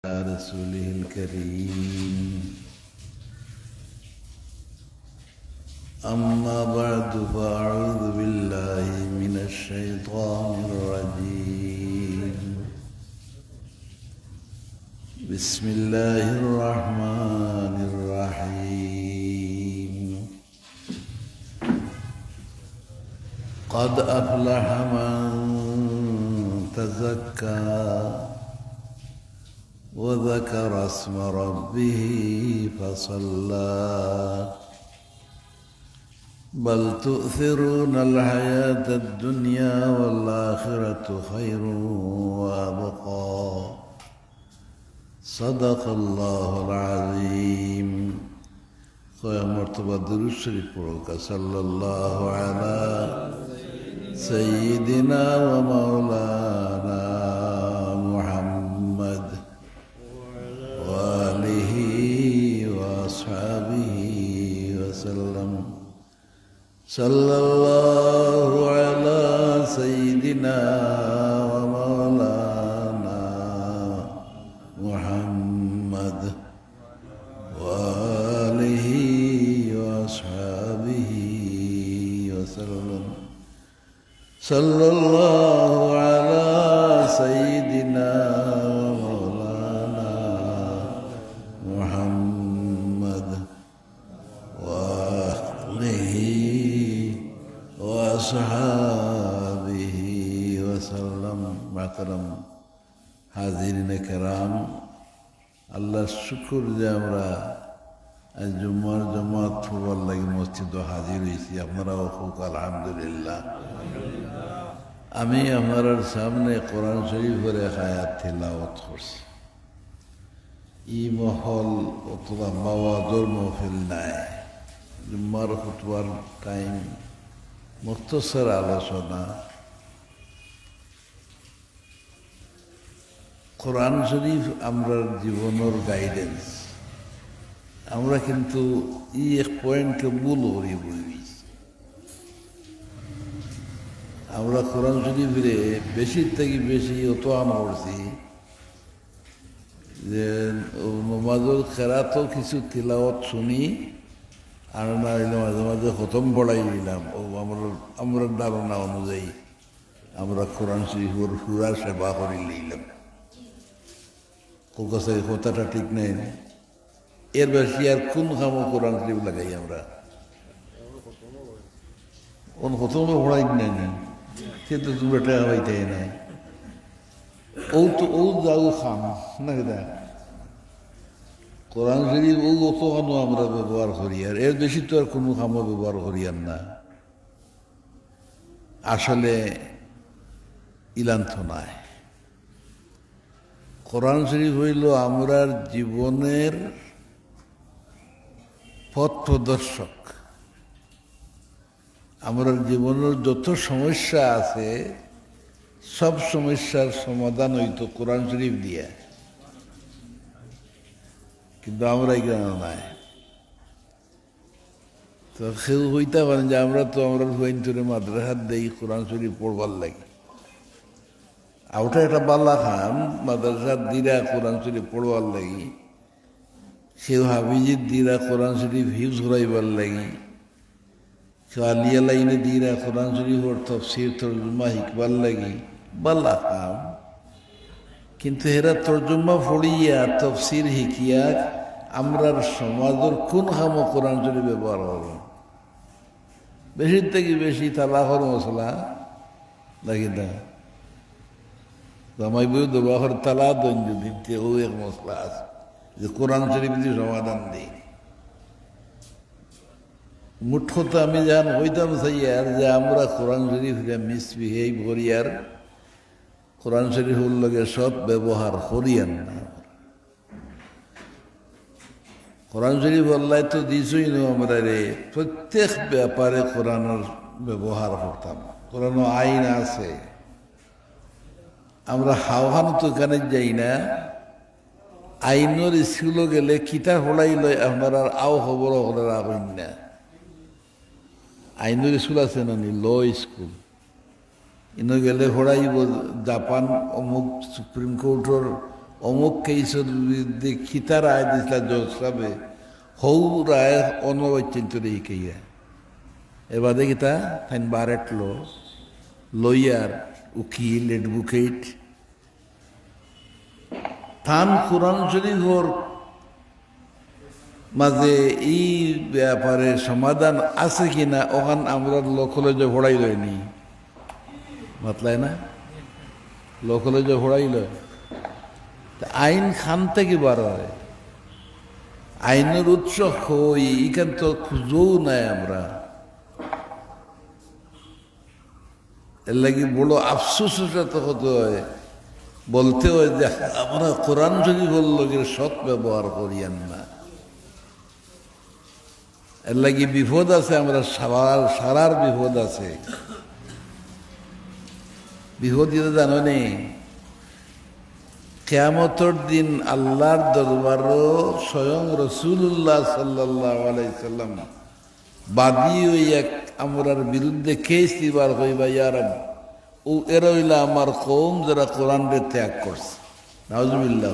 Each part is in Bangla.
رسوله الكريم أما بعد فأعوذ بالله من الشيطان الرجيم بسم الله الرحمن الرحيم قد أفلح من تزكى وذكر اسم ربه فصلى بل تؤثرون الحياة الدنيا والآخرة خير وأبقى صدق الله العظيم خير مرتبة درود شريف صلى الله على سيدنا ومولانا محمد وآله وأصحابه وسلم صلى الله على سيدنا ومولانا محمد وآله وأصحابه وسلم صلى الله على سيدنا ومولانا محمد وآله وأصحابه وسلم محترم হাজিরিন কেরাম আল্লাহ শুকর যে আমরা আজ জুম্মার জামাত পড়বার লাগি মসজিদে হাজির হয়েছি আপনারাও খুব আলহামদুলিল্লাহ। আমি আমার সামনে কোরআন শরীফের এক আয়াত তিলাওয়াত করছি। ই মহল অথবা মাওয়াজর মহফিল নাই, জুম্মার খুতবার টাইম মুখতসর আলোচনা। কোরআন শরীফ আমরা জীবনের গাইডেন্স। আমরা কিন্তু এক পয়েন্টকে ভুল করি বলি, আমরা কোরআন শরীফের বেশি থেকে বেশি অত আনা করছি যে নমাজের খেরাতও কিছু তিলাওয়াত শুনি, আর না হইলে মাঝে মাঝে খতম পড়াই নিলাম। ও আমরা ধারণা অনুযায়ী আমরা কোরআন শরীফের পুরা সেবা করে নিলাম। কাছে কথাটা ঠিক নেই, এর বেশি আর কোন খামো কোরআন শরীফ লাগাই আমরা কোন খতম পড়াই নাই না, কিন্তু তোমরা টাকা পাইতে নাই। ও তো ও যাও খাম না কেদা কোরআন শরীফ ও অত খানো আমরা ব্যবহার করি, আর এর বেশি তো আর কোনো খামো ব্যবহার করি আর না। আসলে ইলান্ত নাই। কোরআন শরীফ হইল আমরার জীবনের পথ প্রদর্শক। আমরার জীবনের যত সমস্যা আছে সব সমস্যার সমাধান হইতো কোরআন শরীফ দিয়া, কিন্তু আমরা এখানে নাই। তো কেউ হইতে পারেন যে আমরা তো আমরা হুয়াইন্তরে মাদ্রাসার দেই কোরআন শরীফ পড়বার লাগে। ওটা একটা বাল্লা খান মাদ্রাসার দিরা কোরআন শরীফ পড়বার লাগি, সেও হাফিজির দিরা কোরআন শরীফ হিউজ ঘুরাইবার লাগি, কেউ আলিয়া লাইনে দিরা কোরআন শরীফ তফসির তর্জমা শিখবার লাগি, বাল্লা খান। কিন্তু এরা তর্জমা পড়িয়া তফসির শিখিয়া আমরার সমাজের কোন খামো কোরআন শরীফ ব্যবহার করব? বেশির থেকে বেশি তালাকর মশলা লাগি না, জামাই বই দবাহর তালা দঞ্জ দিতে ও এক মশলা আছে যে কোরআন শরীফ দিয়ে সমাধান দিই। মুঠতে আমি জান হইতাম চাইয়ার যে আমরা কোরআন শরীফ মিসবিহেভ করি আর কোরআন শরীফের লগে সৎ ব্যবহার করিয়ান না। কোরআন শরীফ আল্লাহ তো দিছই না আমরা রে প্রত্যেক ব্যাপারে কোরআনের ব্যবহার করতাম। কোরআন আইন আছে, আমরা হাওহান তো এখানে যাই না। আইনের স্কুলে গেলে কিতা পড়াই লয় আপনার আর আও খবর হলে রাখেন না। আইনের স্কুল আছে না ল স্কুল, ইনো গেলে পড়াইব জাপান অমুক সুপ্রিম কোর্টের অমুক কেসের বিরুদ্ধে খিতা রায় দিছিল জজ সাহেবে হৌ রায় অনবচ্চিন্তরে শিকাইয়া এবার দেখি তা থাইন বারেট লয়ার উকিল এডভোকেট থান কোরআন শরীফর মাঝে এই ব্যাপারে সমাধান আছে কিনা ওখান আমরা লোকলে ভরাই লয়নি মাতলায় না লোকলে ভরাই লয় আইন খান থেকে বার হয় আইনের উৎস হই এখান তো খুঁজও নাই আমরা এর লাগি বড় আফসোসটা তো হতে হয় বলতে হয় যে আমরা কোরআন শরীফের লোকের সৎ ব্যবহার করিয়ান না এর লাগি বিপদ আছে আমরা সারার বিপদ আছে বিপদ যেটা জানো নেই কিয়ামতের দিন আল্লাহর দরবারও স্বয়ং রাসূলুল্লাহ সাল্লাল্লাহু আলাইহি সাল্লাম বাদী হইয়া আমরার বিরুদ্ধে কেস দিবার কইবা ইয়া রব ও এরা হইলা আমার কওম যারা কোরআনকে ত্যাগ করছে নাউজুবিল্লাহ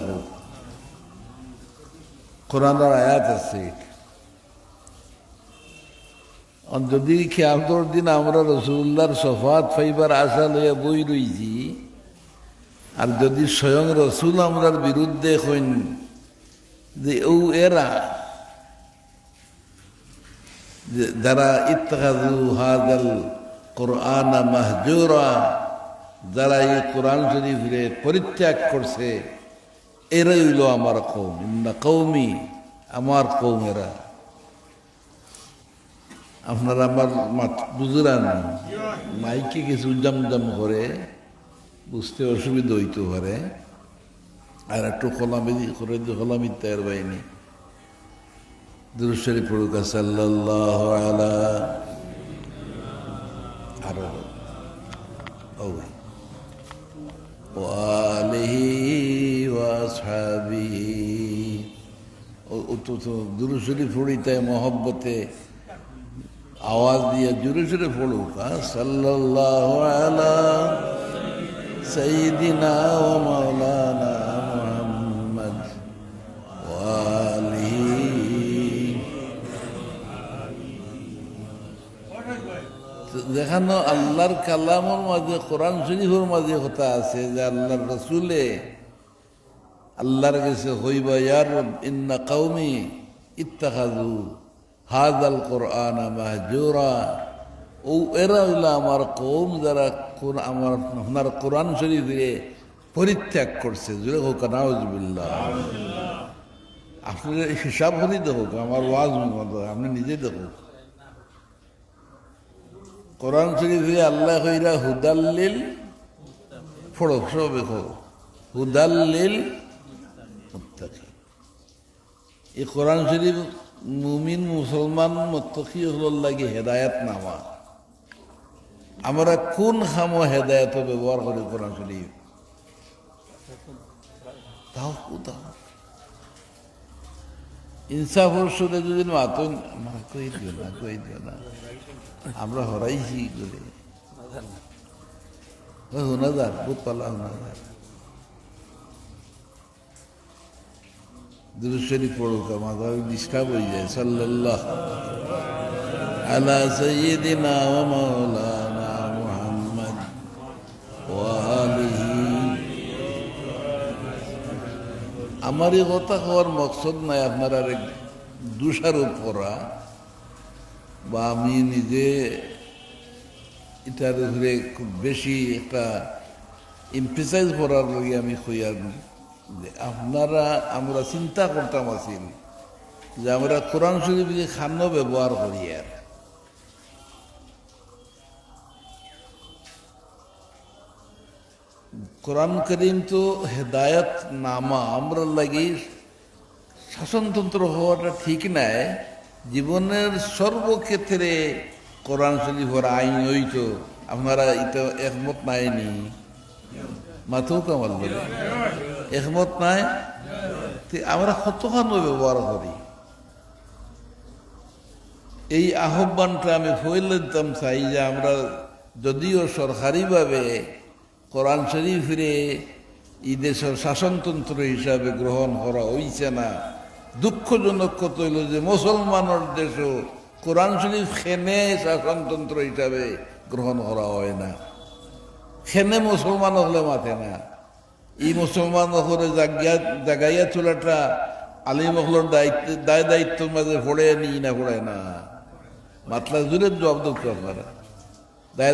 কোরআনের আয়াত আছে যদি কিয়ামতের দিন আমরা রাসূলুল্লাহর শফাত পাইবার আশা লইয়া বই রইছি আর যদি স্বয়ং রসুল আমরার বিরুদ্ধে হইন যে ও এরা যারা ইত্তাখাযু হাযাল কুরআন মাহজুরা যারা এই কোরআন শরীফে পরিত্যাগ করছে এরাই হইল আমার কওম ইন্না কওমি আমার কওম এরা আপনারা আমার বুঝলেন মাইকে কিছু জামজাম করে বুঝতে অসুবিধা হইতে পারে আর একটু খোলামি তৈর বাইনি দুরূদ শরীফ পড়ুকা সাল্লাল্লাহু আলা আর আলিহি ওয়া আসহাবিহি দুরূদ শরীফ পড়িতে মহব্বতে আওয়াজ দিয়ে জোরে জোরে পড়ুকা সাল্লাল্লাহু আলা سيدنا ومولانا محمد وآله দেখানো আল্লাহর কালামের মাঝে কোরআন শরীফের মাঝে কথা আছে যে আল্লাহর রসুলে আল্লাহর কাছে হইবা ইয়া রব ইন্না কওমি ইত্তাখাযু হাযাল কুরআন মাহজুরা ও এরা হইল আমার কওম যারা আমার আপনার কোরআন শরীফে পরিত্যাগ করছে জুড়ে হোক নাউজুবিল্লাহ আপনার হিসাব হলেই দেখুক আমার ওয়াজ আপনি নিজে দেখুক কোরআন শরীফে আল্লাহ কইরা হুদাল্লিল ফড়ক সব হুদাল্লিল মুত্তাকিন এই কোরআন শরীফ মুমিন মুসলমান মুত্তাকি হল লাগে হেদায়েত নামা আমরা কোন খামো হেদায়েত ব্যবহার করি কোরআন শরীফ তাও কোথাও ইনসাফের সুরে যদি মাতুন কই দিও না আমরা হরাইছি করে হুনাদার বহুত পাল্লা হুনাদার দুরূদ শরীফ পড়ুকা মাথা ডিস্টার্ব হয়ে যায় সাল্লাল্লাহু আলা সাইয়্যিদিনা ওয়া মাওলানা মুহাম্মদ ওয়া আলিহি আমার এই কথা হওয়ার মকসদ নাই আপনার আর দোষারোপ করা বা আমি নিজে এটার উপরে খুব বেশি একটা এমফেসাইজ করার লগে আমি কইয়ার যে আপনারা আমরা চিন্তা করতাম আছি যে আমরা কোরআন শরীফকে খান্য ব্যবহার করি আর কোরআন করিম তো হেদায়ত নামা আমরা লাগি শাসনতন্ত্র হওয়াটা ঠিক নাই জীবনের সর্বক্ষেত্রে কোরআন শরীফের আইন হইতো আপনারা এটা একমত নাইনি মাথেও কামাল বলে একমত নাই আমরা কতখানো ব্যবহার করি এই আহ্বানটা আমি ফইলে দিতাম চাই যে আমরা যদিও সরকারিভাবে কোরআন শরীফে এই দেশের শাসনতন্ত্র হিসাবে গ্রহণ করা হইছে না। দুঃখজনক কত হইল যে মুসলমানের দেশও কোরআন শরীফ খেনে শাসনতন্ত্র হিসাবে গ্রহণ করা হয় না। খেনে মুসলমান হলে মাথে না। এই মুসলমান হলে জাগাইয়া তোলাটা আলিম হলোর দায়িত্বের মাঝে পড়ে নি না পড়ে না, মাতলা জুড়ে জবাব দিতে আপনারা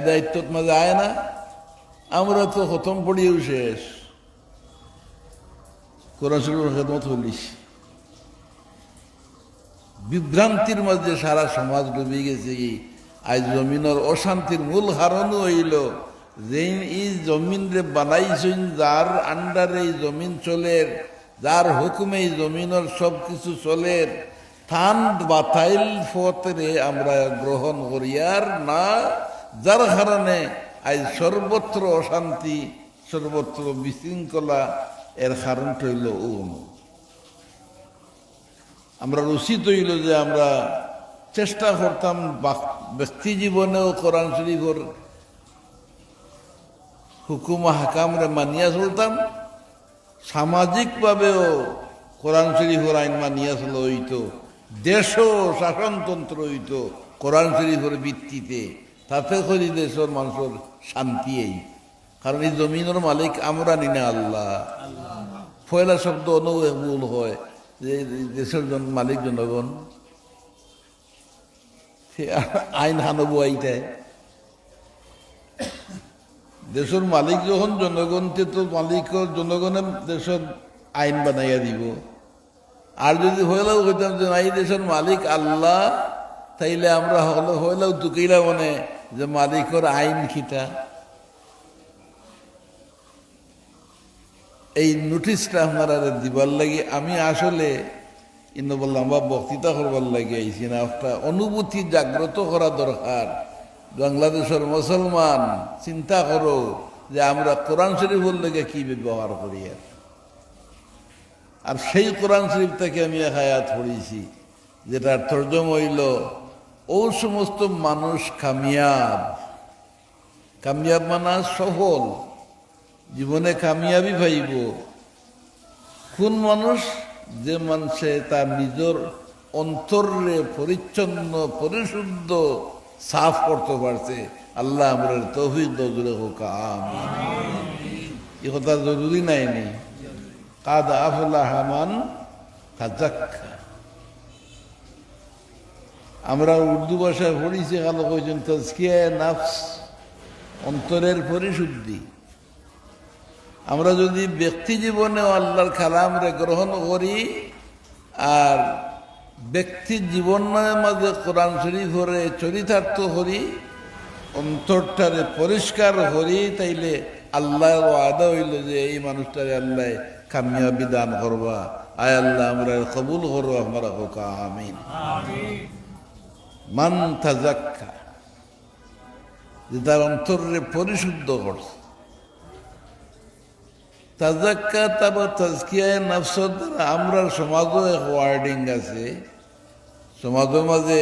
দায়িত্বর মাঝে আয় না। আমরা তো খতম পড়িয়েও শেষ, কোরআন শরীফের খেদমত হলিস। বিভ্রান্তির মাঝে সারা সমাজ ডুবে গেছে। আজ জমিনের অশান্তির মূল কারণও হইল যে এই জমিন রে বানাইছেন যার আন্ডারে এই জমিন চলের, যার হুকুমে এই জমিনের সব কিছু চলের, থান বাতাইল ফতরে আমরা গ্রহণ করি আর না, যার কারণে আজ সর্বত্র অশান্তি, সর্বত্র বিশৃঙ্খলা। এর কারণটা হইল আমরা উচিত হইল যে আমরা চেষ্টা করতাম ব্যক্তি জীবনেও কোরআন শরীফের হুকুম হাকামরে মানিয়া চলতাম, সামাজিকভাবেও কোরআন শরীফের আইন মানিয়া চলা হইত, দেশও শাসনতন্ত্র হইত কোরআন শরীফের ভিত্তিতে। তাতে করে দেশের মানুষের শান্তি এই, কারণ এই জমিনের মালিক আমরা নি না আল্লাহ। পয়লা শব্দ অনুভূল হয় যে দেশের মালিক জনগণ, সে আইন হানবো আইটায়। দেশের মালিক যখন জনগণকে, তো মালিক জনগণের দেশের আইন বানাইয়া দিব। আর যদি হইলেও হইতাম যে এই দেশের মালিক আল্লাহ, তাইলে আমরা হইলেও তুকিলা মনে যে মালিকের আইন খিতা। এই নোটিশটা আপনারা দিবার লাগে আমি আসলে ইন্ন বললাম বা বক্তৃতা করবার লাগে আইছি না, একটা অনুভূতি জাগ্রত করা দরকার। বাংলাদেশের মুসলমান চিন্তা করো যে আমরা কোরআন শরীফের লেগে কি ব্যবহার করি। আর সেই কোরআন শরীফ থেকে আমি এক আয়াত পড়েছি, যেটার তর্জমা হইল ও সমস্ত মানুষ কামিয়াব। কামিয়াব মানে সফল, জীবনে কামিয়াবি পাইব কোন মানুষ? যে মানুষে তার নিজের অন্তরে পরিচ্ছন্ন পরিশুদ্ধ সাফ করতে পারছে। আল্লাহ আমরা তৌফিক দজুরে হোক, আমিন। এ কথা জরুরি নাইনি। কাদ আফলাহা মান তাযাক্কা। আমরা উর্দু ভাষায় পড়িছি, কালো কইছেন তাজকিয়া নাফস, অন্তরের পরিশুদ্ধি। আমরা যদি ব্যক্তি জীবনে আল্লাহর কালামরে গ্রহণ করি আর ব্যক্তি জীবনের মাঝে কোরআন শরীফরে চরিতার্থ করি, অন্তরটারে পরিষ্কার করি, তাইলে আল্লাহর ওয়াদা হইল যে এই মানুষটারে আল্লাহ কামিয়াবি দান করবা। আয় আল্লাহ আমরা কবুল করবো, আমরা হোক, আমিন। মান তাযাক্কা, যে তার অন্তরে পরিশুদ্ধ করছে। তাযাক্কা তারপর তাজকিয়ায়ে নফসের দ্বারা আমরা সমাজও এক ওয়ার্ডিং আছে, সমাজের মাঝে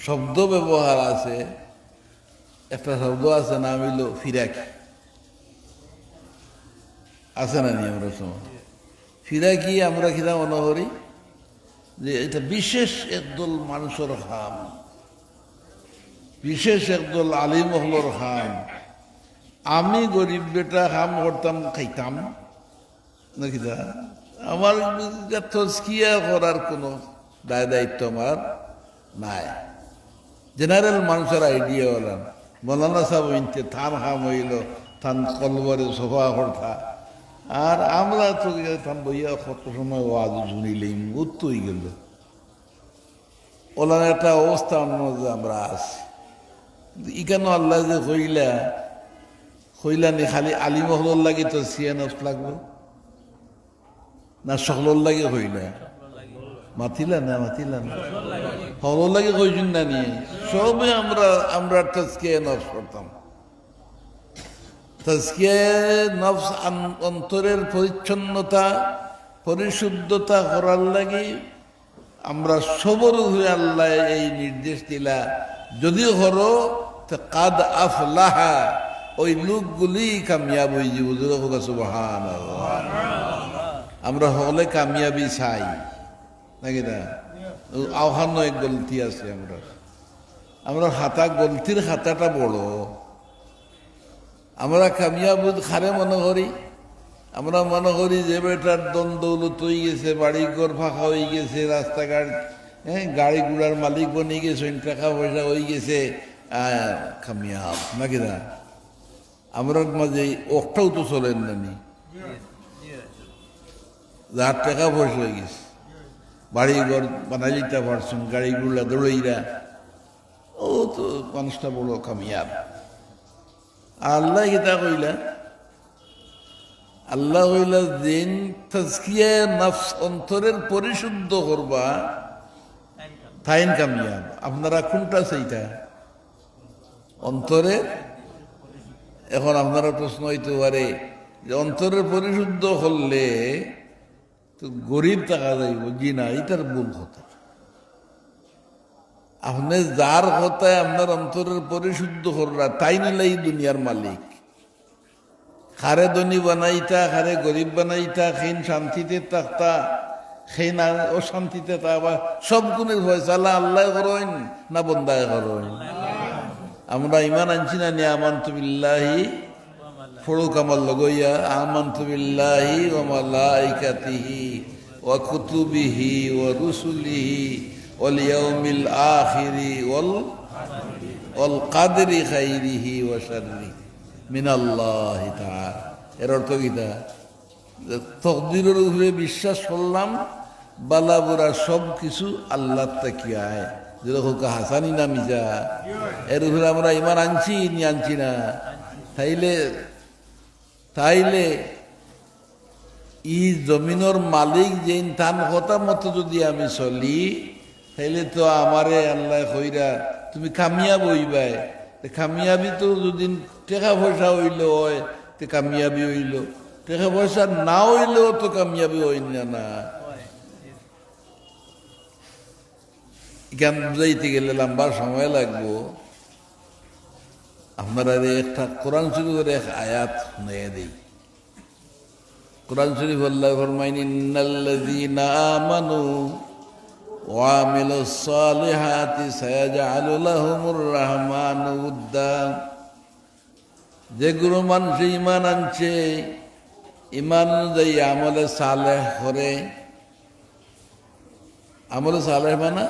শব্দ ব্যবহার আছে। একটা শব্দ আছে, নাম হইল ফিরাকি। আছে না নি আমরা সমাজ? ফিরাকি আমরা কিনা মনে করি যে এটা বিশেষ একদল মানুষের খাম, বিশেষ একদল আলিম হলর খাম। আমি গরিব বেটা কাম করতাম, খাইতাম নাকি? আমার তজকিয়া করার কোনো দায়িত্ব আমার নাই। জেনারেল মানুষের আইডিয়া হলাম মৌলানা সাহেব ইনতে থান খাম হইল, থান কলবরে সোফা করতা। আর আমরা তো থান বইয়া কত সময় ওয়াজ শুনিলেন, উত্তর হয়ে গেল। ওলার একটা অবস্থা অন্য আমরা আছি। ইকেন আল্লাহ যে কইলানি খালি আলিম হলর লাগে তো সিয়ানফ লাগলো না সকলর লাগে হইলা? মাতিলা না হলর লাগে কইছেন না নিয়ে সবে আমরা তাজকিয়া নফস করতাম। তাজকিয়া নফস অন্তরের পরিচ্ছন্নতা পরিশুদ্ধতা করার লাগে আমরা সবর হয়ে আল্লাহ এই নির্দেশ দিলা, যদি হরো কাদ আফলাহা, ওই লোকগুলি কামিয়াব হয়ে যাব। সুবহানাল্লাহ। আমরা হলে কামিয়াবি চাই নাকি না? আহ্বান এক গলতি আছে আমরা হাতা গলতির হাতাটা বড়। আমরা কামিয়াব খারে মনে করি, আমরা মনে করি যে বেটার দৌলত হয়ে গেছে, বাড়ি ঘর ফাঁকা হয়ে গেছে, রাস্তাঘাট গাড়ি ঘোড়ার মালিক বনে গেছে, টাকা পয়সা হয়ে গেছে, কামিয়াব নাকি না? আমরা মাঝে একটাও তো চলেন নানি, যার টাকা পয়সা হয়ে গেছে, বাড়ি ঘর বানাই দিতে পারছেন, গাড়ি ঘোড়া দৌড়াইরা, ও তো মানুষটা বড় কামিয়াব। আল্লাহ গীতা কইলা, আল্লাহ কইলা দিন তাজকিয়া নফস অন্তরের পরিশুদ্ধ করবা তাইন কামিয়াব। আপনারা কোনটা সেইটা অন্তরের? এখন আপনারা প্রশ্ন হইতে পারে যে অন্তরের পরিশুদ্ধ করলে তো গরিব টাকা যাইব। জি না, এটার ভুল কথা। আপনি যার কথায় আপনার অন্তরের পরিশুদ্ধ কররা তাই নিলে এই দুনিয়ার মালিক। খারে ধনী বানাইতা, খারে গরিব বানাইতা, খেন শান্তিতে থাকতা, খেন অশান্তিতে থাকবা, সব গুণের ফয়সালা আল্লাহ করেন না বন্দায় করেন? আমরা ইমান আনছি না নি? আমানতু বিল্লাহি ফড়ুক আমার লগইয়া, আমানতু বিল্লাহি ওয়া মালাইকাতিহি ওয়া কুতুবিহি ওয়া রুসুলিহি ওয়াল ইয়াউমিল আখিরি ওয়াল কাদরি খাইরিহি ওয়া শাররিহি মিনাল্লাহি তাআলা। এর অর্থ কিটা? তকদিরের উপরে বিশ্বাস করলাম, বালা বুরা সব কিছু আল্লাহ থেকে আয়। যেরকম হাসানি না মিজা, এর উপরে আমরা ইমান আনছি নি আনছি না? তাইলে ই জমিনের মালিক যে তান কথা মতো যদি আমি চলি, তাইলে তো আমারে আল্লাহ কইরা তুমি কামিয়াব হইবাই। কামিয়াবি তো যদি টাকা পয়সা হইলে হয় তে কামিয়াবি হইল, টাকা পয়সা না হইলেও তো কামিয়াবি হইল না। জ্ঞান বুঝাইতে গেলে লম্বা সময় লাগবো। আপনারা একটা কোরআন শরীফের এক আয়াত শুনিয়ে দিই। কোরআন শরীফ আল্লাহ ফরমাইন, ইন্নাল্লাযীনা আমানু ওয়া আমিলুস সালিহাতি সায়াজআলু লাহুমুর রাহমানু উদ্দা। যেগুলো মানুষ ইমান আনছে, ইমান অনুযায়ী আমলে সালেহ করে, আমলে সালেহ মানে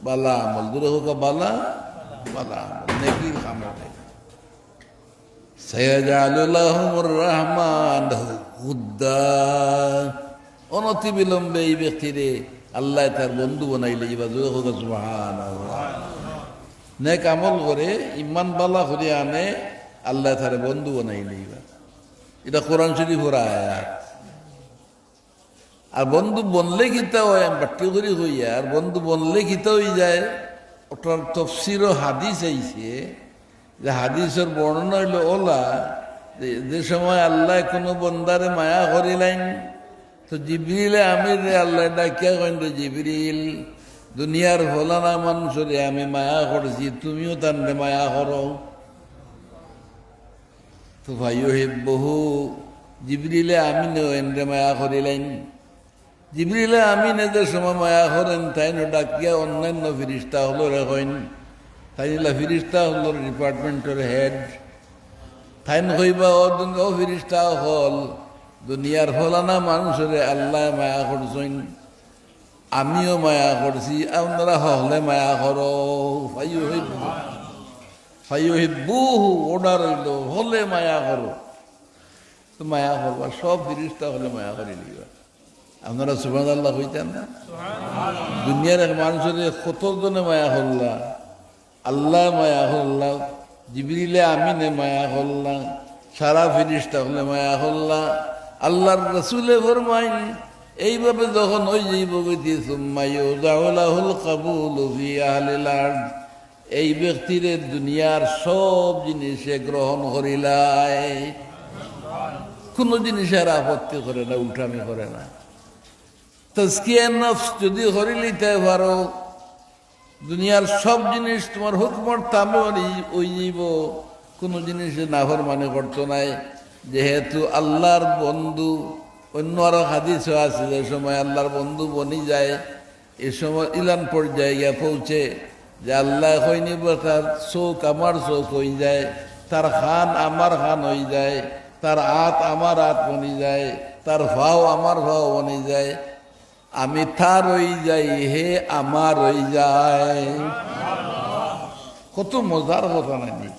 বালা আমল, দূরে হোক বালা বালা আমল, নেকির আমল। সায়াজআলু লাহুমুর রাহমানু উদ্দা। অনতি বিলম্বে এই ব্যক্তিরে আল্লাহ তার বন্ধু বানাইলে, সুবহানাল্লাহ। নেক আমল করে ইমান বালা করে আনে, আল্লাহ তার বন্ধু বানাইলে। এটা কোরআন শরীফের আয়াত। আর বন্ধু বনলে কিতা হয়, বাট্টি করি হইয়া, আর বন্ধু বনলে কিতা হয়ে যায়, ওটার তফসির হাদিস আইছে। যে হাদিসের বর্ণনা হইল ওলা, যে সময় আল্লাহ কোনো বন্দারে মায়া করিলেন, তো জিবরিল আমির রে আল্লাহ ডাকিয়া কইন, রে জিবরিল, দুনিয়ার ফলানা মানুষরে আমি মায়া করছি, তুমিও তানরে মায়া করো। তো ভাইও বহু জিবরিলে আমিনও এনরে মায়া করিলেন। জিবরিলে আমিন এদের সময় মায়া করেন, তাই ডাকিয়া অন্যান্য ফিরিস্তা হলো রে কইন, তাই ফিরিস্তা হল ডিপার্টমেন্টের হেড। তাইন কইবা ও ফিরিস্তা হল, দুনিয়ার ফলানা মানুষরে আল্লাহ মায়া করছেন, আমিও মায়া করছি, আপনারা হলে মায়া করো। ফাইয়ুহিব্বুহু অর্ডার হইল, হলে মায়া করো। তো মায়া করবা, সব ফিরিস্তা হলে মায়া করে নিবা। আপনারা সুবহানাল্লাহ হইতেন না? দুনিয়ার এক মানুষের কতজনে মায়া করলা, আল্লাহ মায়া করলা, জিবরিলে আমিনে মায়া করলা, সারা ফিরিস্তা হলে মায়া করলা। আল্লাহর রাসূলে ফরমাইন, এইভাবে যখন ওই যাইব গতি, সুম্মা ইউযাউ লাহুল কাবুলু ফি আহলিল আরদ, এই ব্যক্তির দুনিয়ার সব জিনিসে গ্রহণ করিলায়, কোনো জিনিসের আপত্তি করে না, উল্টামি করে না। তাজকিয়া নফস যদি করে নিতে পারো, দুনিয়ার সব জিনিস তোমার হুকমর তামে ওই যাইব, কোনো জিনিসে নাফরমানি করতো নাই, যেহেতু আল্লাহর বন্ধু। অন্য আরো হাদিসও আছে, যে সময় আল্লাহর বন্ধু বনি যায়, এ সময় ইলান পর্যায়ে গিয়া পৌঁছে যে আল্লাহ হয়নি, তার চোখ আমার চোখ হয়ে যায়, তার খান আমার খান হয়ে যায়, তার হাত আমার হাত বনি যায়, তার ভাও আমার ভাও বনি যায়, আমি তার হয়ে যাই, হে আমার হয়ে যায়। কত মজার কথা নাকি?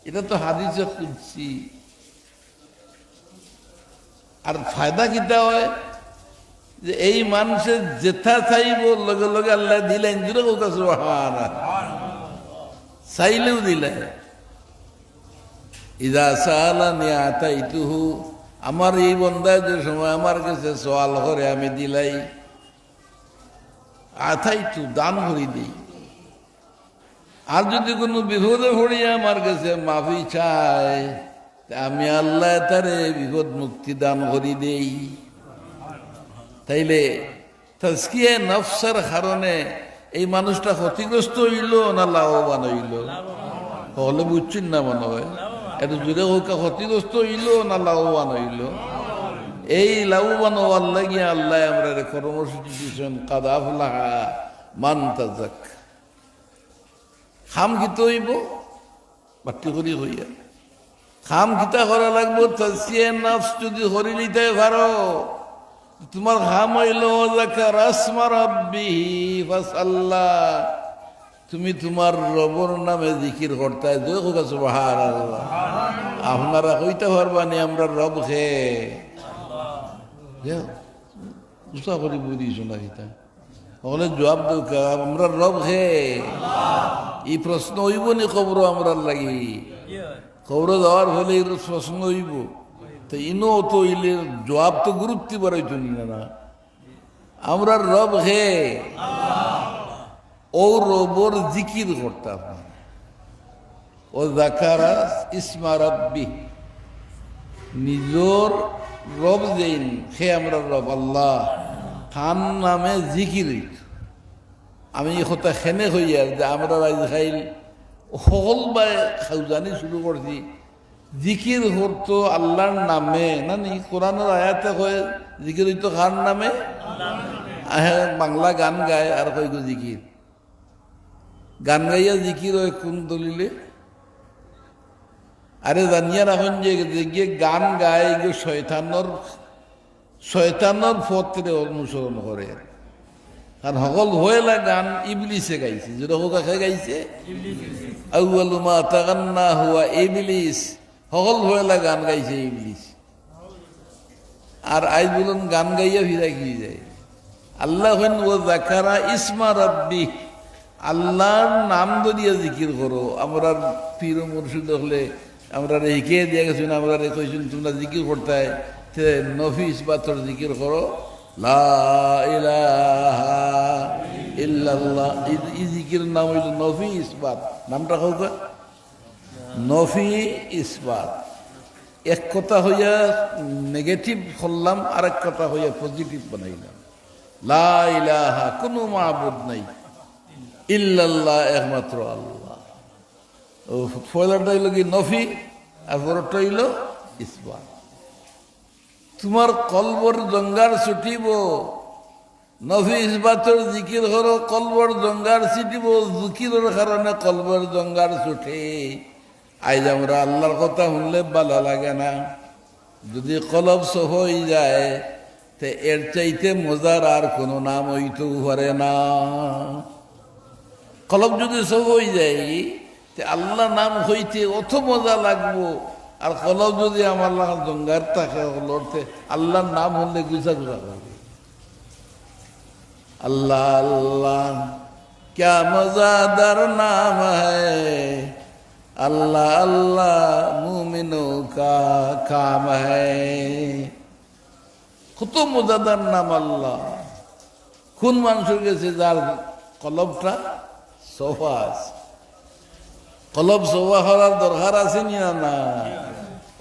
এটা তো হাদিসে কুদসি। আর ফায়দা কিতা হয় যে এই মানুষের যেথা চাইব লগে লগে আল্লাহ দিলেন, জুড়ে চাইলেও দিলে। ইদা সালানি আতাইতুহু, আমার এই বন্দায় যে সময় আমার কাছে সওয়াল করে আমি দিলাই। আতাইতু, দান করি দিই। আর যদি কোনো বিপদে পড়িয়া আমার কাছে মাফি চায়, আমি আল্লাহ তারে বিপদ মুক্তি দান করি দেই। তাইলে তাজকিয়ে নফসের কারণে এই মানুষটা ক্ষতিগ্রস্ত হইল না লাভবান হইল? হলে বুঝছেন না মনে হয়, এত জুড়ে হোক ক্ষতিগ্রস্ত হইল না লাভবান হইল? এই লাভবান হওয়ার লাগিয়ে আল্লাহ আমরা কর্মসূচি দিচ্ছেন, কাদ আফলাহা মান তাযাক্কা। খাম গীত হইব বাট্টি করি হইয়া, খাম গীতা করা লাগবো। তাজকিয়ে নফস যদি হরি নিতে পারো, তোমার খাম হইল যাকারা ইসমা রাব্বিহি ফাসাল্লা, তুমি তোমার রবের নামে জিকির করতে। সুবহানাল্লাহ। আপনারা কইতে পারবানি আমরা রব হে? উষা করি বুঝিস না গীতা হলে জবাব দেব, আমরা রব হে? এই প্রশ্ন হইব নি খবর আমরা লাগি? খবর দেওয়ার হলে এই প্রশ্ন হইব। তো ইনো তো ইলে জবাব তো গুরুত্ব বাড়াইতো না। আমরা রব হে, ও রবর জিকির করতাম। ও যাকারা ইসমা রাব্বি, নিজর রব যেইন সে আমরা রব আল্লাহ, খান নামে জিকির। আমি কথা খেনে হইয়ার যে আমরা রাইজ খাইল সকল বাই খাউজানি শুরু করছি, জিকির হতো আল্লাহর নামে না নি? কোরআনের আয়াতে কয় জিকির হইতো খার নামে। বাংলা গান গায় আর কই গো জিকির। গান গাইয়া জিকির হয় কোন দলিলে? আরে জানিয়া রাখুন যে গিয়ে গান গায় গিয়ে শয়তানোর পথে অনুসরণ করে। কারণ সকল হয়েলা গান ইবলিসে গাইছে, যেটা কাকে গাইছে? আউয়ালু মা তাগান্না হুয়া ইবলিস। সকল হয়েলা গান গাইছে ইবলিস। আর আজ বলুন গান গাইয়া ফিরা কি যায়? আল্লাহ হইন ও যাকারা ইসমা রাব্বি, আল্লাহর নাম ধরিয়া জিকির করো। আমরা পীর মুর্শিদ হলে আমরা রেখে দিয়ে গেছেন, আমরা কইছেন তোমরা জিকির করতে নফি ইসবাতর জিকির করো, লা ইলাহা ইল্লাল্লাহ। এই জিকির নাম হইল নফি ইসবাত। নামটা হোক নফি ইসবাত। এক কথা হইয়া নেগেটিভ করলাম, আর এক কথা হইয়া পজিটিভ বানাইলাম। লা ইলাহা, কোনো মাবুদ নাই, ইল্লাল্লাহ, একমাত্র আল্লাহ। ও পয়লাটা হইল কি নফি, আর পরেরটা হইল ইসবাত। তোমার কলবর জঙ্গার ছুটিব, নফি ইসবাতর জিকির করো, কলবর জঙ্গার ছুটিব। জিকিরের কারণে কলবর জঙ্গার ছুটে। আজ আমরা আল্লাহর কথা শুনলে ভালো লাগে না। যদি কলব সফ হয়ে যায়, তে এর চাইতে মজার আর কোনো নাম হইতেও পারে না। কলব যদি সফ হয়ে যায়, তে আল্লাহ নাম হইতে অত মজা লাগবো। আর কলব যদি আমার জঙ্গার থাকে লড়তে, আল্লাহর নাম হলে গুছা গুছা করবে। আল্লাহ আল্লাহ ক্যা মজাদার নাম হ্যায়, আল্লাহ আল্লাহ মুমিনো কা কাম হ্যায়। কত মজাদার নাম আল্লাহ। কোন মানুষের কাছে যার কলবটা সোফা আছে, কলব সোফা হওয়ার দরকার আছে না?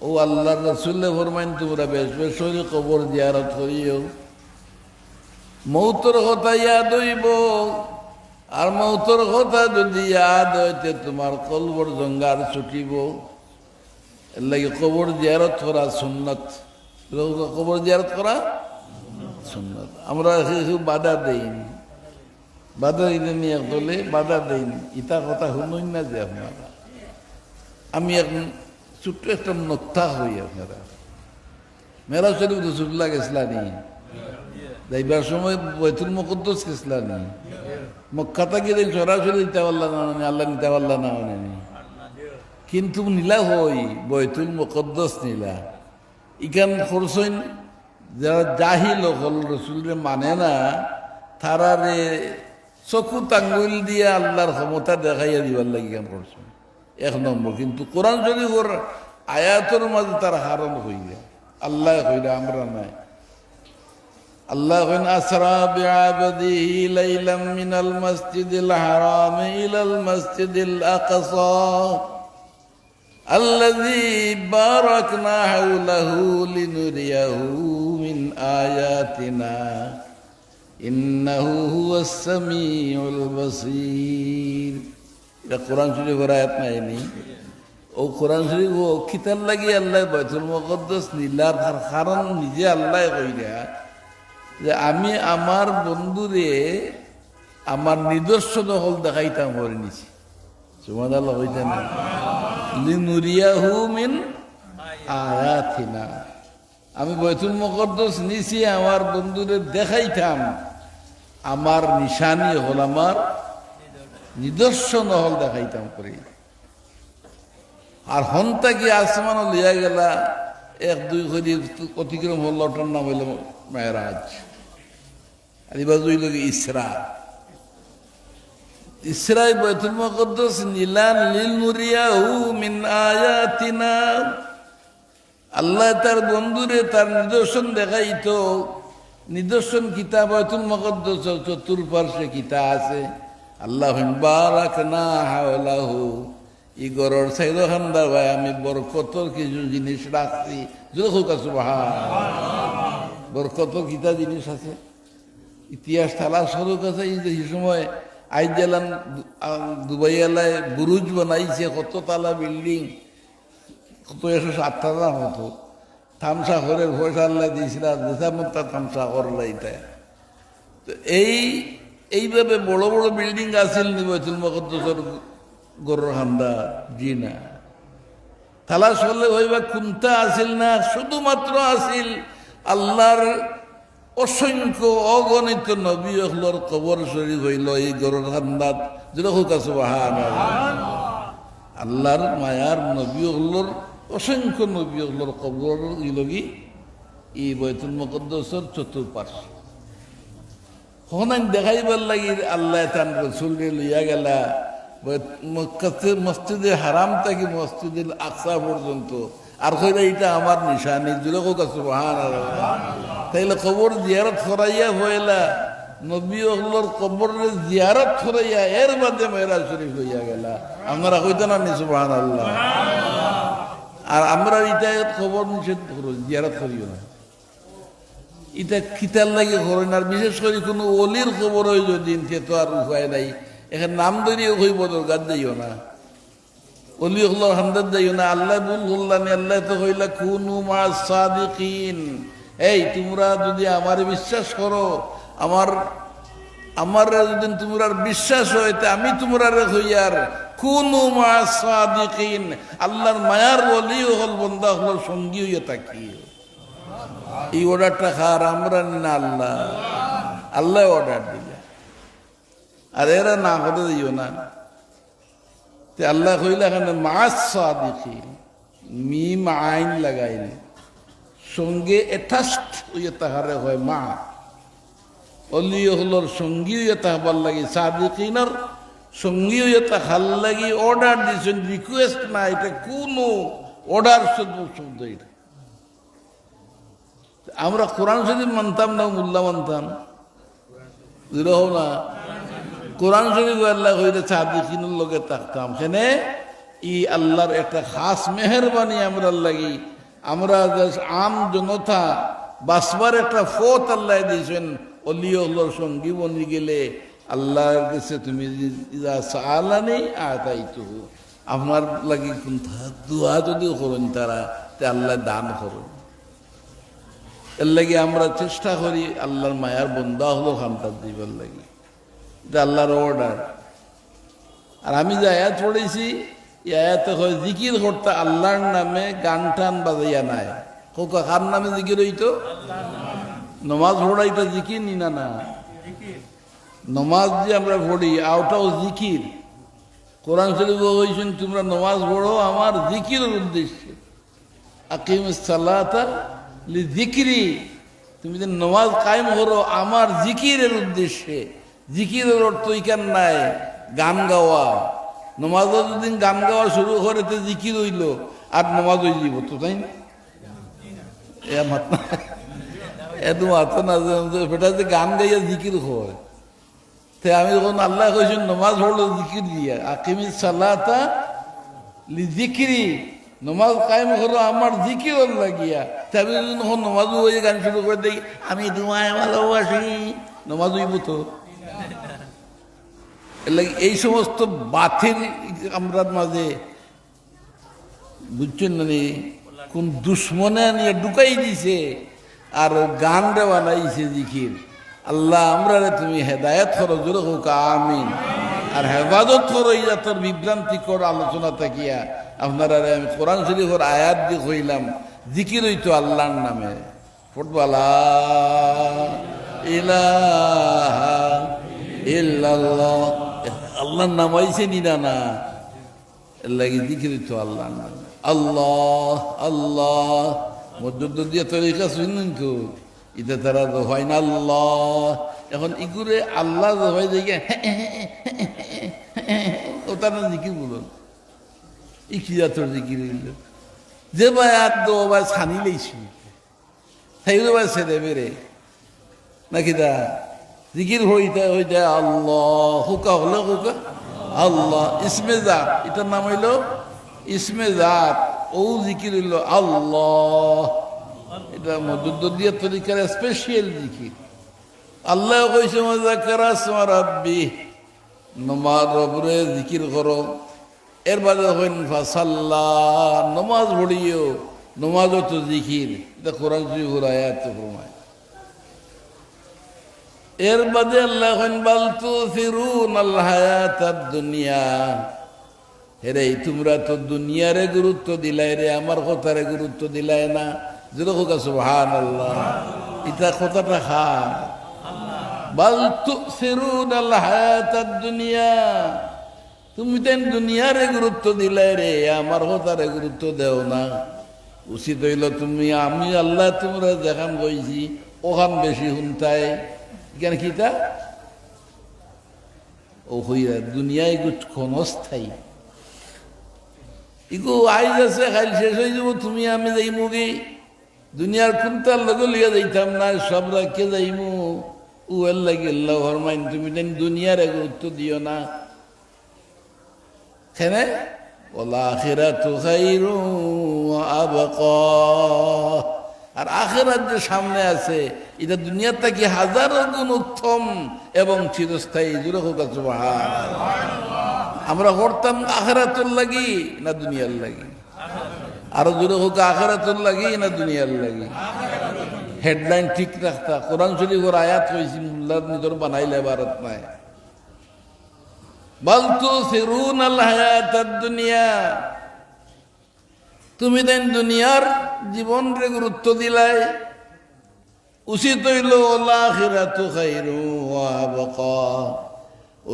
ও আল্লাহ রাসূলে ফরমাইন, তোমরা বেশ বেশ করে কবর জিয়ারত করিও। মৌতর কথা ইয়াদ হইব, আর মৌতর কথা যদি ইয়াদ হইতে তোমার কলবর জঙ্গার ছুটিব। এর লাগে কবর জিয়ারত করা সুন্নত, কবর জিয়ারত করা সুন্নত। আমরা বাধা দেইনি, বাধা দিতে নিয়ে বলে বাধা দেইনি, ইটা কথা শুনুন না যে আপনারা। আমি এখন ছোট্ট একটা নক্তা হই, আপনারা মেরা শরীফ রসুল্লাহ গেছিলানি, যাইবার সময় বৈতুল মুকদ্দাস গেছিলানি, মক্কা থেকে সরাসরি নিতে পারলাম না, আল্লাহ নিতে পারলাম না, কিন্তু নীলা হই বৈতুল মুকদ্দাস নীলা। ইখান করছেন যারা জাহিল হল, রসুলরে মানে না, তারারে চকু আঙ্গুল দিয়ে আল্লাহর ক্ষমতা দেখাইয়া দিবার লাগে ইখান করছেন এক নম্বর। কিন্তু কোরআন শরীফের আয়াতের মাঝে তার হারণ হইলে আল্লাহ হইলে আমরা নাই। আল্লাহ কইন আসরা বিআবদিহি লাইলাম মিনাল মসজিদিল হারাম ইলাল মসজিদিল আকসা আল্লাযী বারাকনা হাওলাহু লিনুরিয়াহু মিন আয়াতিনা ইন্নাহু হুয়াস সামিউল বাসীর। এটা কোরআন শরীফের আয়াত নাইনি? ও কোরআন শরীফ ও কিতাব লাগি আল্লাহ বাইতুল মুকদ্দাস নীলার কারণ নিজে আল্লাহ কইরা যে আমি আমার বন্ধুরে আমার নিদর্শন হল দেখাইতাম করে নিছি। সুবহানাল্লাহ হইতে না, লিনুরিয়াহু মিন আয়াতিনা, আমি বাইতুল মুকদ্দাস নিছি আমার বন্ধুরে দেখাইতাম, আমার নিশানি হল, আমার নিদর্শন হল দেখাইতাম করে। আর হন্তা কি আসমান লিয়া গেলা এক দুই করি অতিক্রম হল, ওটার নাম হইল মেরাজ, আর এবার হইল ইসরা। ইসরাই বাইতুল মুকদ্দাস নিলান লিনুরিয়াহু মিন আয়াতিনা, আল্লাহ তার বন্ধুরে তার নিদর্শন দেখাইতো। নিদর্শন কিতাব বাইতুল মুকদ্দাস চতুর্পার্শ্বে কিতা আছে। আল্লাহ বারাকনা হাওলাহু, ই গরর সাইদ খান্দার ভাই আমি বরকতর কিছু জিনিস রাখছি। বরকতর কিতা জিনিস আছে, ইতিহাস তালা সরক আছে। এই সময় আইজ জেলান দুবাই এলায় বুরুজ বানাইছে, কত তালা বিল্ডিং, কত 107 তালা মতো। থামসা ঘরের পয়সা আল্লাহ দিয়েছিল, দেশামতা থামসা করলাই তাই। তো এইভাবে বড় বড় বিল্ডিং আছিল নি বাইতুল মুকদ্দাসের গরুর হান্দা? জি না। তালাশ করলে হইবা কোনটা আসিল না, শুধুমাত্র আসিল আল্লাহর অসংখ্য অগণিত নবী হলোর কবর শরীফ হইল এই গরুর হান্দাত। যেটা হোক আছে আল্লাহর মায়ার নবী হলোর অসংখ্য নবী হলোর কবর ইলগি এই বাইতুল মুকদ্দাসের চতুর্পার্শ্বে। হনান দেখাইবার লাগি আল্লাহ তান রসুল লইয়া গেলা মসজিদে হারাম থেকে মসজিদে আকসা পর্যন্ত, আর কইরা এটা আমার নিশানি। জুড়ে হোক সুবহানাল্লাহ। তাইলে কবর জিয়ারত করাইয়া হইলা নবী হলোর কবর জিয়ারত করাইয়া এর বাদে মেরাজ শরীফ হইয়া গেলা। আপনারা কইতে না নি সুবহানাল্লাহ? আর আমরা এটা কবর নিষেধ করো, জিয়ারত করিও না। এটা কিতার লাগে করেন। আর বিশেষ করে কোনো অলির খবর হয় যদি, তো আর উপায় নাই। এখানে নাম ধরিয়ে হইব দরকার যাইও না, অলি হল্লার হামদার যাইও না। আল্লাহ বল হল্লানি, আল্লাহ তো হইলা কুনু মা সাদিকিন। এই তোমরা যদি আমার বিশ্বাস করো, আমার যদি তোমরা বিশ্বাস হয়, আমি তোমরা হইয়ার কুনু মা সাদিকিন, আল্লাহর মায়ার অলি হল বন্দা হল সঙ্গী হইয়া থাকি। এই অর্ডারটা খার আমরা না, আল্লাহ অর্ডার দিলে। আর এরা না করে দিও না। আল্লাহ কইলা এখানে মাস সাদিকিন, মিম আইন লাগাইনি, সঙ্গে এটাস্ট হইয়া তাহারে হয় মা। অলি হলোর সঙ্গী হইয়া তাহাবার লাগি, সাদিকিনের সঙ্গী হইয়া তাহার লাগি অর্ডার দিয়েছেন, রিকোয়েস্ট না। এটা কোনো অর্ডার শব্দ। এটা আমরা কোরআন শরীফ মানতাম না, মোল্লা মানতাম না। কোরআন শরীফ আল্লাহ কইলে সাদিকিনের লগে থাকতাম। সেনে ই আল্লাহর একটা খাস মেহরবানি আমরা লাগি। আমরা আম জনতা বাসবার একটা ফত আল্লাহ দিয়েছেন। অলি আল্লাহর সঙ্গী বনি গেলে আল্লাহর কাছে তুমি সালানি আতাইতুহু, আপনার লাগি কোন দোয়া যদিও করেন তারা তে আল্লাহ দান করুন। এর লাগি আমরা চেষ্টা করি আল্লাহর মায়ার বন্দা হলো খানটার দিবার লাগি, এটা আল্লাহর অর্ডার। আর আমি যে আয়াত পড়েছি এই আয়াতে হয় জিকির করতে আল্লাহর নামে গান টান বাজাইয়া নাই। কোকা কার নামে জিকির হইতো? নমাজ পড়াইটা জিকির নি না? না, নমাজ যে আমরা পড়ি ওটাও জিকির। কোরআন শরীফ হয়েছেন তোমরা নমাজ পড়ো আমার জিকিরের উদ্দেশ্যে। আকিমুস সালাতা লিযিকরি, তুমি যে নমাজ কায়েম করো আমার জিকিরের উদ্দেশ্যে। জিকিরের অর্থ ইকান নাই গান গাওয়া। নমাজও যদি গান গাওয়া শুরু করে তো জিকির হইল আর নমাজ হয়ে যাব তো, তাই না? এত মাথা না সেটা যে গান গাইয়া জিকির হয়। তাই আমি যখন আল্লাহ কইছেন নমাজ পড়লো জিকির দিয়া, আকিমিস সালাতা লিযিকরি, নমাজ কায়েম করো আমার জিকির লাগিয়া। তাই আমি যখন নমাজ হয়ে গান শুরু করে দেখি আমি তোমায় ভালোবাসি, নমাজ হইব তো? এই সমস্ত বাতিল আমরা মাঝে বুঝছেন না, কোন দুশ্মনে নিয়ে ঢুকাই দিছে আর গান রে বানাইছে জিকির। আল্লাহ আমরা তুমি হেদায়ত করো, জোরে হোক আমিন। আর হেফাজত করো ইয়া তোর বিভ্রান্তিকর আলোচনা থাকিয়া আপনারা আমি কোরআন শরীফের আয়াত দিয়ে কইলাম জিকির হইতো আল্লাহর নামে। ফুটবলা ইলাহা ইল্লাল্লাহ, আল্লাহর নাম আইছে নি না? এর লাগে জিকির হইতো আল্লাহর নামে। আল্লাহ আল্লাহ মধ্যে দিয়ে তরিকা শুনুন তো, এটা তারা হয় না আল্লাহ। এখন ইগুরে আল্লাহ হয় দেখে ও তারা জিকির বলুন, ই কি জাতর জিকির হইল? যে ভাই আর দো ভাই ছানি লেছি সেইগুলো ভাই ছেড়ে বেড়ে নাকি দা জিকির হইতে হইতে আল্লাহ হুকা হলো হুকা আল্লাহ ইসমে জাত, এটার নাম হইল ইসমে জাত। ও জিকির হইল আল্লাহ, এটা মধ্যদিয়া তরিকার স্পেশাল জিকির। আল্লাহ কইছে মাযাকারা ইসমা রাব্বি, নমাজ রবরে জিকির করো। এর বাদে হইন ফাসাল্লা, নমাজ পড়িও, নমাজও তো জিকির। এটা কোরআন শরীফের আয়াত ফরমায়। এর বাদে আল্লাহ কইন বাল তুসিরুনাল হায়াতাদ দুনিয়া, হেরে তোমরা তো দুনিয়ারে গুরুত্ব দিলাই রে, আমার কথারে গুরুত্ব দিলাই না। যেটা হোক সুবহানাল্লাহ, এটা কথাটা খা বাল তুসিরুনাল হায়াতাদ দুনিয়া, তুমি তেন দুনিয়ারে গুরুত্ব দিলাই রে, আমার কথারে গুরুত্ব দেও না। উচিত হইল তুমি আমি আল্লাহ তোমরা যেখান কইছি ওখান বেশি শুনতাই। কেন কিতা ও হইয়া দুনিয়ায় ক্ষণস্থায়ী, ইগো আইজ আছে খাইল শেষ হয়ে যাব। তুমি আমি যাইমু কি দুনিয়ার কোনটার লগে লিয়া যাইতাম না, সব রাখে যাইমু। ও এর লাগে আল্লাহ ফরমাইন তুমি তেন দুনিয়ারে গুরুত্ব দিও না। খেনে ওয়াল আখিরাতু খায়রুন ওয়া আবকা, আর আখিরাত যে সামনে আছে এটা দুনিয়ার থেকে হাজারো গুণ উত্তম এবং চিরস্থায়ী। জুড়ে হোক সুবহানাল্লাহ। আমরা করতাম আখিরাতুর লাগি না দুনিয়ার লাগি? আরো জুড়ে হোক আখিরাতুর লাগি না দুনিয়ার লাগি? হেডলাইন ঠিক রাখতা। কোরআন শরীফের আয়াত হয়েছি মুল্লার নিজের বানাইলে ভারত নাই। বাল তুসিরুনাল হায়াতাদ দুনিয়া, তুমি দেন দুনিয়ার জীবন রে গুরুত্ব দিলাই। উচিত হইল ওয়াল আখিরাতু খায়রুন ওয়া আবকা,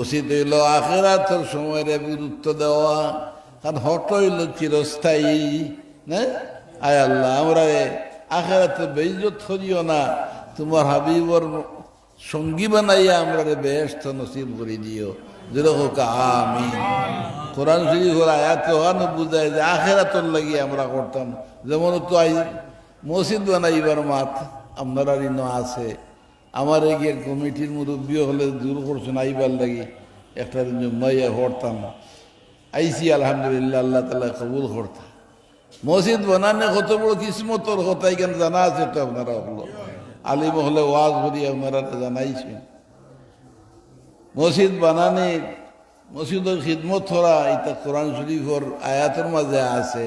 উচিত হইল আখিরাতের সময়ের গুরুত্ব দেওয়া, কারণ হট হইল চিরস্থায়ী। না আয় আল্লাহ আমরা আখিরাতে বেইজ্জত করিও না, তোমার হাবিবর সঙ্গী বানাইয়া আমরা বেহেশত নসিব করে দিও। যেটা হোক আমিন। কোরআন শরীফের আয়াত ওখানে বুঝায় যে আখিরাতের লাগি আমরা করতাম। যেমন তো মসজিদ বানাইবার মাত আপনার আছে, আমার গিয়ে কমিটির মুরব্বী হলে দূর করছেন আইবার লাগি একটা জুম্মাইয়া করতাম। আইসি আলহামদুলিল্লাহ, আল্লাহ তাআলা কবুল করতাম। মসজিদ বানানো কত বড় কিসমতর কথা এখানে জানা আছে তো আপনারা হলো আলিম হলে ওয়াজ করি আপনারা জানাইছেন। মসজিদ বানানে মসজিদের খিদমত করা এটা কোরআন শরীফর আয়াতের মাঝে আছে।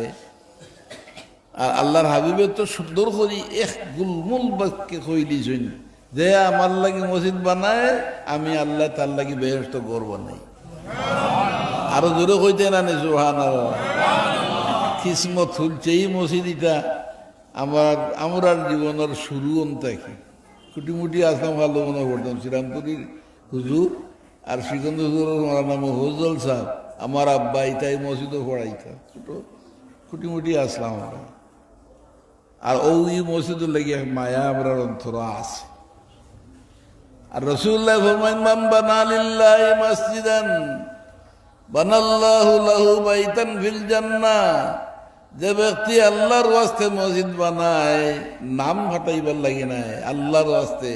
আর আল্লাহর হাবিবের তো সুন্দর করি এক গুলমুল বাক্যে কই দিয়েছেন যে আমার লাগি মসজিদ বানায় আমি আল্লাহ তার লাগি বেহেশত ঘর বানাই। আরো জোরে কইতে না নে সুবহানাল্লাহ। কিসমত খুলছে এই মসজিদ এটা আমার জীবনের শুরু অন্তাকি কুটিমুটি আসলাম ভালো মনে করতাম শ্রীরামপুরীর হুজুর আর শ্রীকান্ত হুজুরের আমার নাম হজল সাহেব, আমার আব্বা এটাই মসজিদও পড়াইতাম ছোট কুটিমুটি আসলাম আমরা। আর ওই মসজিদের লেগে মায়া আমরা অন্তর আছে। আর রাসূলুল্লাহ ফরমায়েন মান বানা লিল্লাহি মসজিদান বানাল্লাহু লাহু বাইতান ফিল জান্নাহ, যে ব্যক্তি আল্লাহর ওয়াস্তে মসজিদ বানায় নাম ফাটাইবার লাগে না আল্লাহর ওয়াস্তে,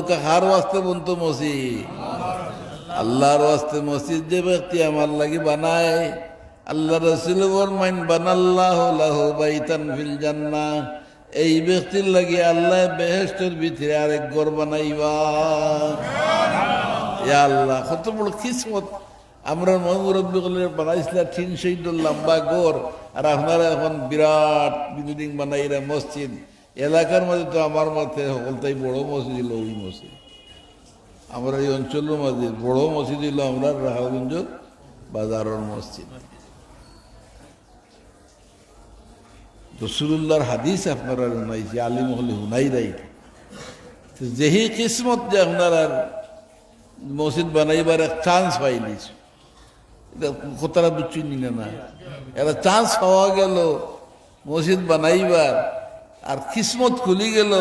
কাহার ওয়াস্তে বলতো মসজিদ আল্লাহর ওয়াস্তে মসজিদ যে ব্যক্তি আমার লাগি বানায় আল্লাহ রাসূল ফরমায়েন বানাল্লাহু লাহু বাইতান ফিল জান্নাহ, এই ব্যক্তির লাগি আল্লাহ বেহেশতের ভিতরে আরেক ঘর বানাইবা। ইয়া আল্লাহ কত বড় কিসমত। আমরা মুরব্বী গুলো বানাইছিল 300 লম্বা ঘর আর আপনারা এখন বিরাট বিল্ডিং বানাইরা মসজিদ। এলাকার মধ্যে তো আমার মতে হলতাই বড় মসজিদ হলো ওই মসজিদ। আমরা এই অঞ্চলের মধ্যে বড় মসজিদ হইল আমরা রাহাগঞ্জ বাজারের মসজিদ। রাসূলুল্লাহর হাদিস আপনারা শুনাইছি, আলিম হলে শুনাই রাই যেহি কিসমত যে আপনারা মসজিদ বানাইবার এক চান্স পাইলিস, এটা কথাটা বুঝছেন না, এটা চান্স পাওয়া গেল মসজিদ বানাইবার আর কিসমত খুলি গেল।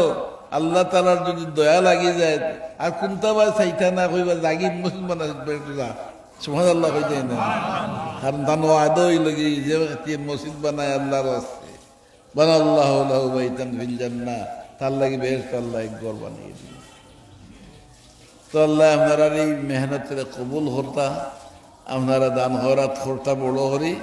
আল্লাহ তালার যদি দয়া লাগি যায় আর কোনটা বা চাইতা না কইবা লাগি মসজিদ বানাইবা সুবহানাল্লাহ কইতে না। কারণ তান ওয়াদা হইল কি যে ব্যক্তি মসজিদ বানায় আল্লাহর রাস্তায় বানাল্লাহু লাহু বাইতান ফিল জান্নাহ, তার লাগি বেহেশত আল্লাহ এক ঘর বানিয়ে দিল। তো আল্লাহ আপনারা এই মেহনতের কবুল করতা, আপনারা দান খয়রাত করতা বড় করি।